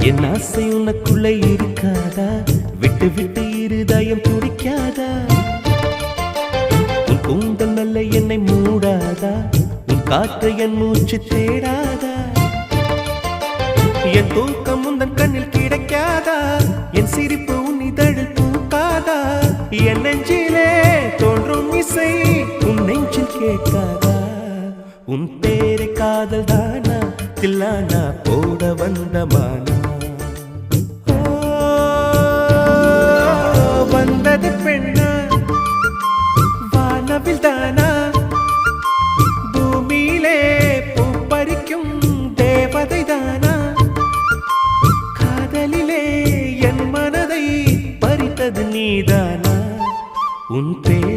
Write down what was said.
என் ஆசை உனக்குள்ளே இருக்காதா? விட்டு விட்டு இருதயம் துடிக்காதா? உன் கூந்தல் நல்ல என்னை மூடாதா? உன் காற்று என் மூச்சு தேடாதா? என் தூக்கம் உந்தன் கண்ணில் கிடைக்காதா? என் சிரிப்பு உன் இதழில் தூக்காதா? என் நெஞ்சிலே தோன்றும் இசை உன் நெஞ்சில் கேட்காதா? உன் பேரை காதல் தானா தில்லானா போட வந்த மானா? வந்தது பெண்ணா வானவில் தானா? பூமியிலே பூ பறிக்கும் தேவதை தானா? காதலிலே என் மனதை பறித்தது நீதானா? உன் பேர்